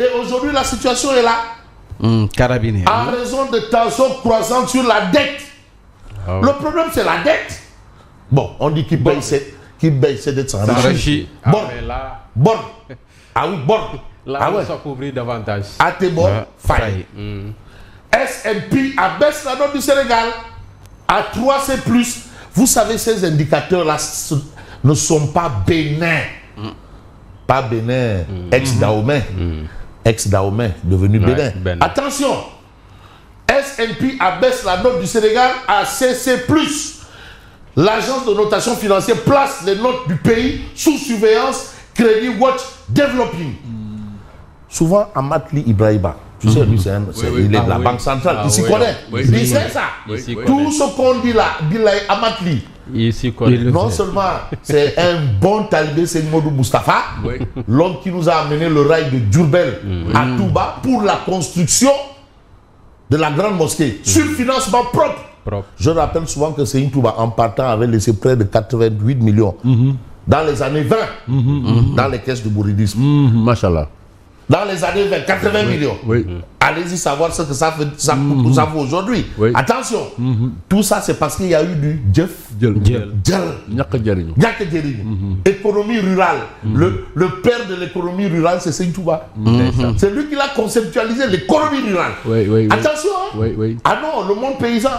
Et aujourd'hui, la situation est là. Carabinier. En raison de tensions croissantes sur la dette. Le problème, c'est la dette. Bon, on dit qu'il paye ses dettes sans s'enrichit. Bon. Ah oui, bon. Là, on s'en couvrir davantage. À tes bords, faille. S&P abaisse la note du Sénégal à 3C+. Vous savez, ces indicateurs-là ne sont pas bénins. Pas bénin, ex-Dahomey. Ex-Dahomey, devenu Bénin. Attention, S&P abaisse la note du Sénégal à CC+. L'agence de notation financière place les notes du pays sous surveillance Credit Watch Developing. Souvent, Amatli Ibrahima, tu sais, lui, il est de la Banque centrale, il s'y connaît. Il sait ça. Tout ce qu'on dit là, Amatli. Non seulement c'est un bon talibé, c'est Modou Moustapha, l'homme qui nous a amené le rail de Diourbel à Touba pour la construction de la grande mosquée sur financement propre. Je rappelle souvent que Seyni Touba, en partant, avait laissé près de 88 millions dans les années 20 dans les caisses de mouridisme. Machallah. Dans les années 20, 80 millions. Allez-y savoir ce que ça vaut aujourd'hui. Attention, tout ça c'est parce qu'il y a eu du économie rurale. Le père de l'économie rurale, c'est Seyni Touba. C'est lui qui l'a conceptualisé, l'économie rurale. Attention, hein. Ah non, le monde paysan.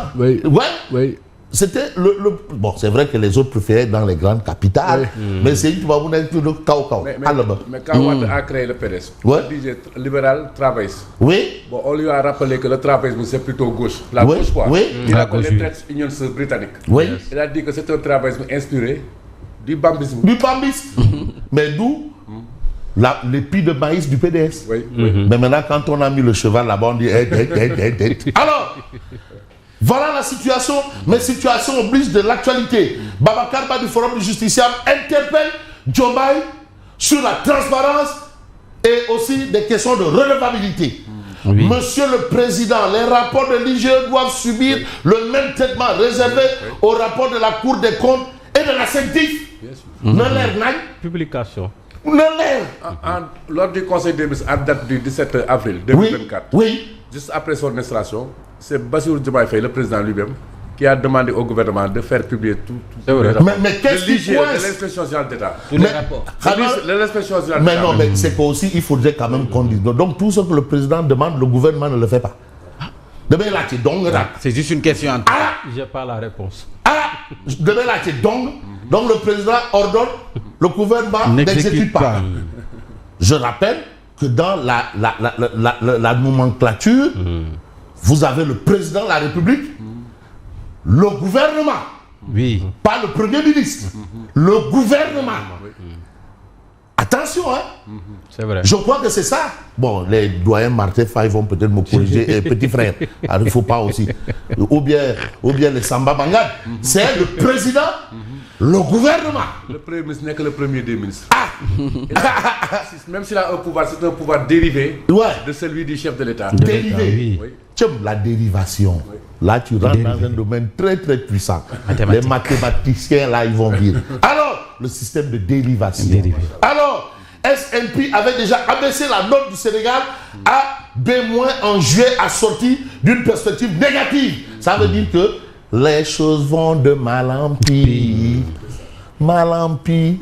C'était bon, c'est vrai que les autres préféraient dans les grandes capitales, mais c'est une vous n'êtes plus le cao. Mais quand on a créé le PDS, libéral travailliste. Bon, on lui a rappelé que le travaillisme c'est plutôt gauche. La gauche quoi. Il a connu les traites unions britanniques. Il a dit que c'est un travaillisme inspiré du bambisme. Mais d'où l'épi de maïs du PDS. Mais maintenant, quand on a mis le cheval là-bas, on dit alors. Voilà la situation, mais situation oblige de l'actualité. Babacar Ba du Forum du Justiciable interpelle Diomaye sur la transparence et aussi des questions de redevabilité. Monsieur le Président, les rapports de l'IGE doivent subir le même traitement réservé au rapport de la Cour des comptes et de la CENTIF. Publication. Lors du Conseil des ministres, à date du 17 avril 2024, juste après son installation, c'est Bassirou Diomaye Faye, le président lui-même, qui a demandé au gouvernement de faire publier tout mais qu'est-ce qui coince de l'inspection générale d'État. Tous les rapports. Mais non, mais c'est qu'aussi, il faudrait quand même qu'on dise. Donc tout ce que le président demande, le gouvernement ne le fait pas. C'est juste une question. J'ai pas la réponse. Donc le président ordonne, le gouvernement n'exécute pas. Je rappelle que dans la nomenclature, vous avez le président de la République, le gouvernement, pas le premier ministre, le gouvernement. Attention, hein. C'est vrai. Je crois que c'est ça. Bon, les doyens Martin Faye vont peut-être me corriger, petit frère. Alors, il ne faut pas aussi. Ou bien les Samba Bangad. C'est le président, le gouvernement. Le premier ministre n'est que le premier des ministres. Même s'il a un pouvoir, c'est un pouvoir dérivé de celui du chef de l'État. Dérivé. La dérivation. Là, tu rentres dans un domaine très très puissant. Les mathématiciens, là, ils vont dire. Alors, le système de dérivation. Alors, S&P avait déjà abaissé la note du Sénégal à B- en juillet, assorti d'une perspective négative. Ça veut dire que les choses vont de mal en pire. Mal en pire.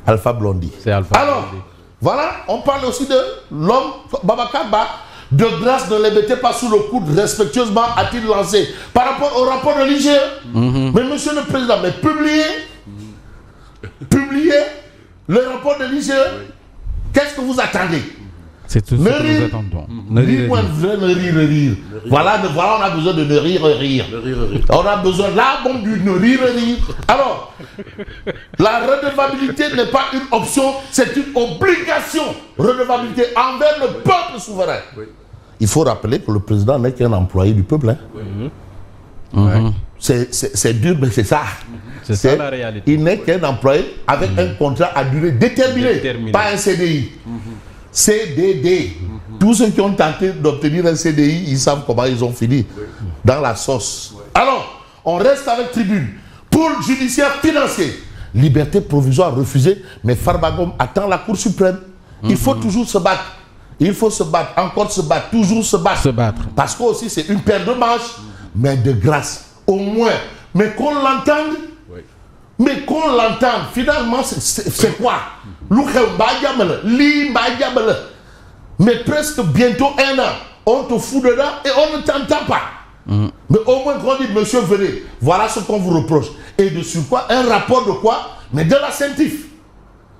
Alpha Blondy. Alors, voilà, on parle aussi de l'homme Babacar Ba. De grâce, ne les mettez pas sous le coude, respectueusement a-t-il lancé. Par rapport au rapport de l'IGE. Mais monsieur le président, mais publiez le rapport de l'IGE. Qu'est-ce que vous attendez? C'est tout ce que nous attendons. Ne rire. Voilà, on a besoin de ne rire. On a besoin là, bon, du ne rire. Alors, la redevabilité n'est pas une option, c'est une obligation. Redevabilité envers le peuple souverain. Il faut rappeler que le président n'est qu'un employé du peuple. C'est dur, mais c'est ça. C'est ça la réalité. Il n'est qu'un employé avec un contrat à durée déterminée, pas un CDI. CDD. Tous ceux qui ont tenté d'obtenir un CDI, ils savent comment ils ont fini. Dans la sauce. Alors, on reste avec Tribune. Pôle judiciaire financier. Liberté provisoire refusée, mais Farbagom attend la Cour suprême. Il faut toujours se battre. Il faut se battre, encore se battre, toujours se battre. Parce que aussi c'est une paire de manches, mais de grâce, au moins. Mais qu'on l'entende, finalement, c'est quoi? Mais presque bientôt 1 an, on te fout dedans et on ne t'entend pas. Mais au moins qu'on dit, monsieur, venez, voilà ce qu'on vous reproche. Et de sur quoi? Un rapport de quoi? Mais de la CENTIF.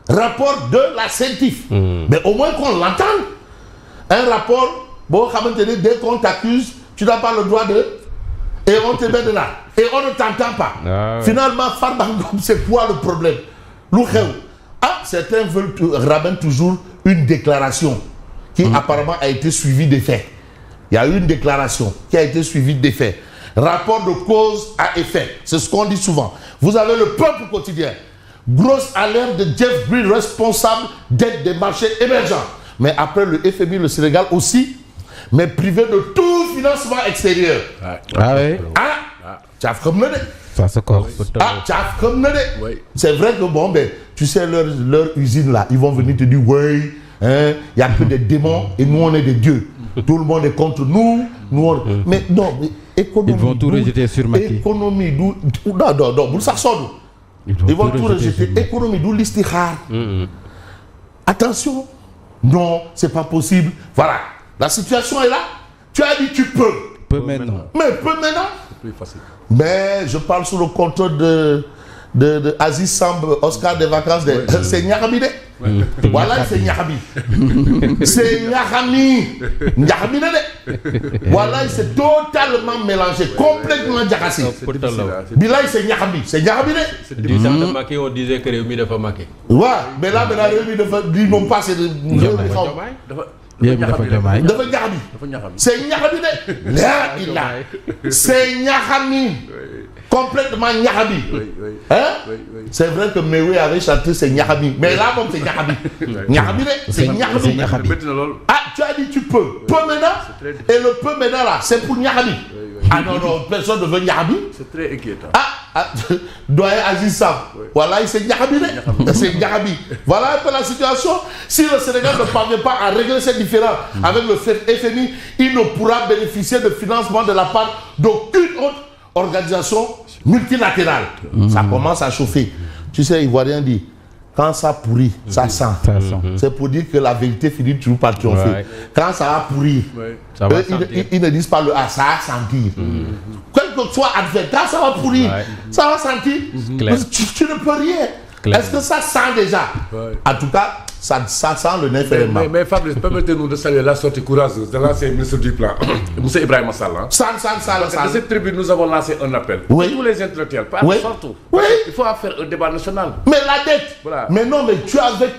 Rapport de la CENTIF. Mais au moins qu'on l'entende. Un rapport, bon, dès qu'on t'accuse, tu n'as pas le droit de... Et on te met de là. Et on ne t'entend pas. Finalement, Farbangom, c'est quoi le problème? Certains ramènent toujours une déclaration qui apparemment a été suivie des faits. Il y a eu une déclaration qui a été suivie des faits. Rapport de cause à effet. C'est ce qu'on dit souvent. Vous avez le Peuple quotidien. Grosse alerte de Jeff Breen, responsable d'aide des marchés émergents. Mais après le FMI, le Sénégal aussi, mais privé de tout financement extérieur. C'est vrai que bon, ben, tu sais, leur usine là, ils vont venir te dire, oui, il n'y a que des démons et nous on est des dieux. Tout le monde est contre nous. Mais non, mais économie. Ils vont tout rejeter sur Macky. Économie, non, ça sort. Ils vont tout rejeter. Économie, d'où l'istihar. Attention. Non, c'est pas possible. Voilà. La situation est là. Tu as dit tu peux. Peux maintenant. Mais peux maintenant. C'est plus facile. Mais je parle sous le contrôle de Aziz Samb, Oscar des vacances. C'est Nyarami. Voilà, c'est Nyarami. C'est Nyarami. Nyarami. Voilà, il s'est totalement mélangé, complètement diarassé. Bilal, c'est Nyarami. C'est Nyarami. C'est du temps de Macky, on disait que Réumi ne pas Macky. Ouais, mais là, Réumi ne non pas, c'est de. C'est Nyarami. Là, il a. C'est Nyarami. Complètement Nyarami. C'est vrai que Mewe avait chanté c'est Nyarami. Mais là, bon, c'est Nyarami. Nyarami, c'est Nyarami. Tu as dit tu peux. Peu maintenant. Et le peu maintenant là, c'est pour Nyarami. Non, personne ne veut Nyarami. C'est très inquiétant. Doyen Aziz Sam. Voilà, c'est Nyarami. C'est Nyarami. Voilà un peu la situation. Si le Sénégal ne parvient pas à régler ces différends avec le FMI, il ne pourra bénéficier de financement de la part d'aucune autre organisation multilatérale. Ça commence à chauffer. Tu sais, Ivoirien dit, quand ça pourrit, ça sent. C'est pour dire que la vérité finit toujours par triompher. Quand ça va pourrir, ils ne disent pas le ça va sentir. Quel que soit adversaire, ça va pourrir. Ça va sentir. Tu ne peux rien. Est-ce que ça sent déjà? En tout cas, ça sent le nez fermement. Mais Fabrice, permettez-nous de saluer la sortie courageuse de l'ancien ministre du Plan, M. Ibrahim Sall. De cette tribune, nous avons lancé un appel. Tous les intellectuels, partout. Il faut faire un débat national. Mais la dette. Mais non, mais tu avais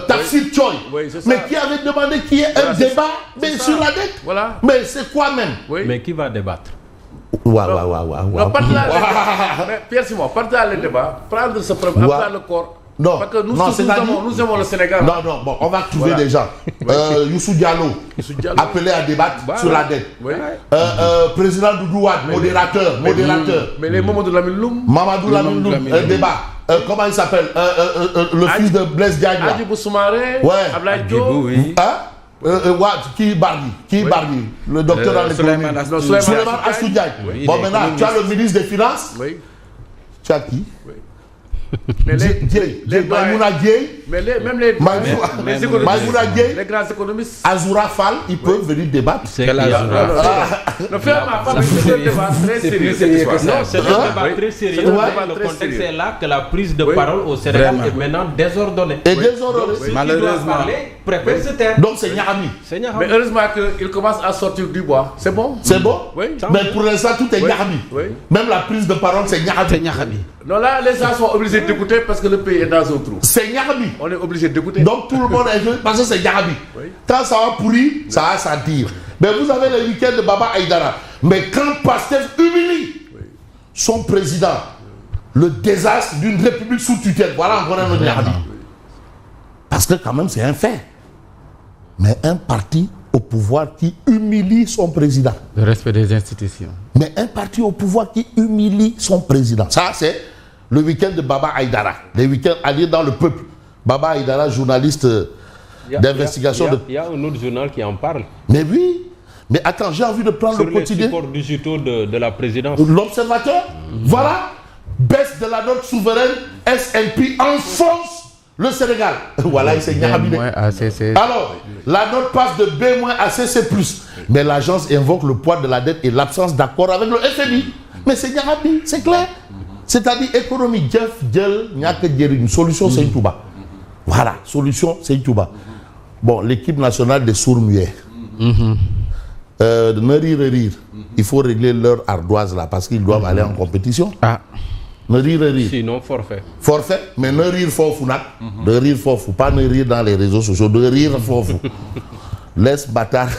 Tafsir Choy. Mais qui avait demandé qu'il y ait un débat sur la dette. Mais c'est quoi même? Mais qui va débattre? Pierre Simon, partez à le débat, prendre ce problème, le corps. Non, parce que nous aimons le Sénégal. Non, bon, on va trouver des gens. Youssou Diallo, appelé à débattre sur la dette. Président Doudou Wade, modérateur. Mais les Mamadou Lamine Loum. Mamadou Lamine Loum, débat. Comment il s'appelle? Le fils de Blaise Diagne. Adjibou Soumaré. Ablaye Diop. Qui Bardi? Le docteur dans l'économie. Souleymane Assou Diagne. Bon, maintenant, tu as le ministre des Finances. Tu as qui? Mais Maïmouna Dieye, les grands économistes, Azoura Fall, ils peuvent venir débattre. C'est un débat très sérieux. C'est un débat très sérieux. Le contexte est là que la prise de parole au Sénégal est maintenant désordonnée. Malheureusement. Préfère se taire. Donc c'est Nyarami. Mais heureusement qu'il commence à sortir du bois. C'est bon? C'est bon? Mais pour l'instant, tout est Nyarami. Même la prise de parole, c'est Nyarami. Non, là, les gens sont obligés d'écouter parce que le pays est dans un trou. C'est Nyarami. On est obligé d'écouter. Donc tout le monde est joué parce que c'est Nyarami. Quand ça va pourrir, ça va sentir. Mais vous avez le week-end de Baba Aïdara. Mais quand Pastef humilie son président, le désastre d'une république sous tutelle, voilà encore un autre Nyarami. Parce que quand même, c'est un fait. Mais un parti au pouvoir qui humilie son président. Le respect des institutions. Mais un parti au pouvoir qui humilie son président. Ça, c'est le week-end de Baba Aïdara. Les week-ends alliés dans le peuple. Baba Aïdara, journaliste d'investigation. Il y a un autre journal qui en parle. Mais oui. Mais attends, j'ai envie de prendre le quotidien. Sur les supports digitaux de la présidence. L'Observateur, voilà, baisse de la note souveraine, S&P enfonce le Sénégal. Voilà, il s'est Niahabi. Alors, la note passe de B- à CC+. Mais l'agence invoque le poids de la dette et l'absence d'accord avec le FMI. Mais c'est Niahabi, c'est clair. C'est-à-dire, économie, une solution, c'est une touba. Voilà, solution, c'est une touba. Bon, l'équipe nationale des sourds-muets. Ne rire. Il faut régler leur ardoise là parce qu'ils doivent aller en compétition. Ne rire. Sinon, forfait. Forfait, mais ne rire fort de rire fort, pas ne rire dans les réseaux sociaux, de rire fort. Laisse bâtard.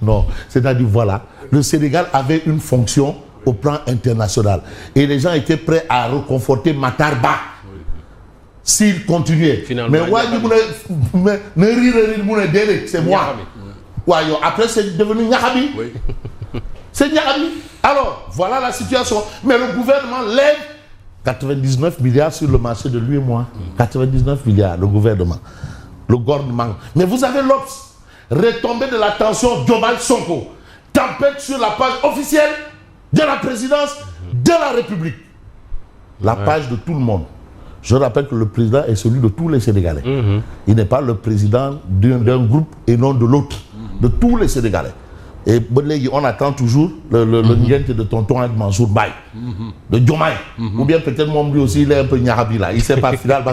Non, c'est-à-dire voilà, le Sénégal avait une fonction au plan international et les gens étaient prêts à reconforter Matarba s'il continuait. Finalement, mais ne rire, c'est moi. Après, c'est devenu Niahabi. Oui. C'est Niahabi. Alors, voilà la situation. Mais le gouvernement lève 99 milliards sur le marché de lui et moi. 99 milliards, le gouvernement. Le gouvernement. Mais vous avez l'Obs. Retombée de la tension Diomaye Sonko. Tempête sur la page officielle de la présidence de la République. La page de tout le monde. Je rappelle que le président est celui de tous les Sénégalais. Il n'est pas le président d'un groupe et non de l'autre. De tous les Sénégalais. Et on attend toujours le niente de tonton Ad Mansour Baye, de Diomaye. Ou bien peut-être moi lui aussi, il est un peu Niahabi là. Il ne sait pas final.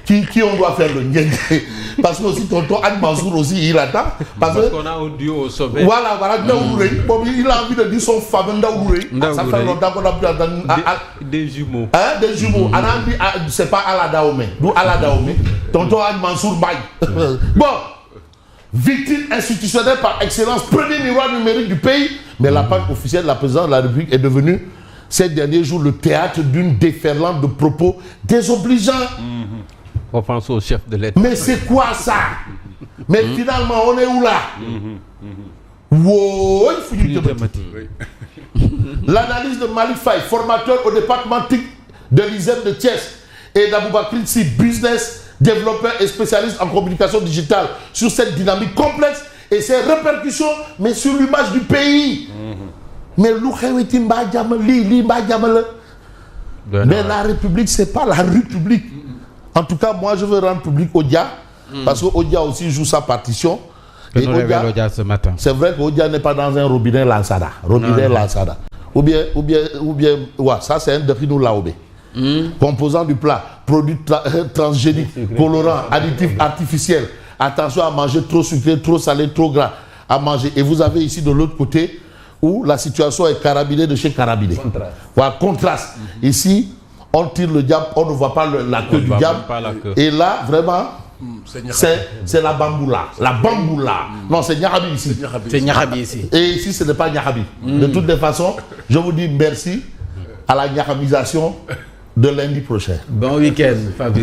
Qui on doit faire le niente. Parce que aussi tonton Ad Mansour aussi, il attend. Parce qu'on a un duo au sommet. Voilà, il a envie de dire son fameux Ndaouré. Ça fait longtemps qu'on a pu entendre. Des jumeaux. Des jumeaux. C'est pas Ala Daomé. D'où Ala Daomé. Tonton Ad Mansour Baye. Bon. Victime institutionnelle par excellence, premier miroir numérique du pays, mais la page officielle de la présidence de la République est devenue, ces derniers jours, le théâtre d'une déferlante de propos désobligeants. Offense au chef de l'État. Mais c'est quoi ça? Mais finalement, on est où là? Wow, l'analyse de Malik Faye, formateur au département TIC de l'ISEM de Thiès, et d'Aboubakri Tsi, business développeur et spécialiste en communication digitale, sur cette dynamique complexe et ses répercussions, mais sur l'image du pays. Mais la République, c'est pas la République. En tout cas, moi, je veux rendre public Odia, parce que Odia aussi joue sa partition. Et Odia, ce matin. C'est vrai qu'Odia n'est pas dans un robinet Lansada. Ou bien, ouais, ça c'est un défi nous laobé. Composants du plat, produits transgéniques, colorants, additifs artificiels. Attention à manger trop sucré, trop salé, trop gras à manger. Et vous avez ici de l'autre côté où la situation est carabinée de chez carabiné. Voilà, contraste. Ici, on tire le diable, on ne voit pas la queue du diable. Et là, vraiment, c'est la bamboula. La bamboula. Non, c'est Niahabi ici. C'est Niahabi ici. Et ici, ce n'est pas Niahabi. De toutes les façons, je vous dis merci à la Niahabisation de lundi prochain. Bon week-end, Fabrice.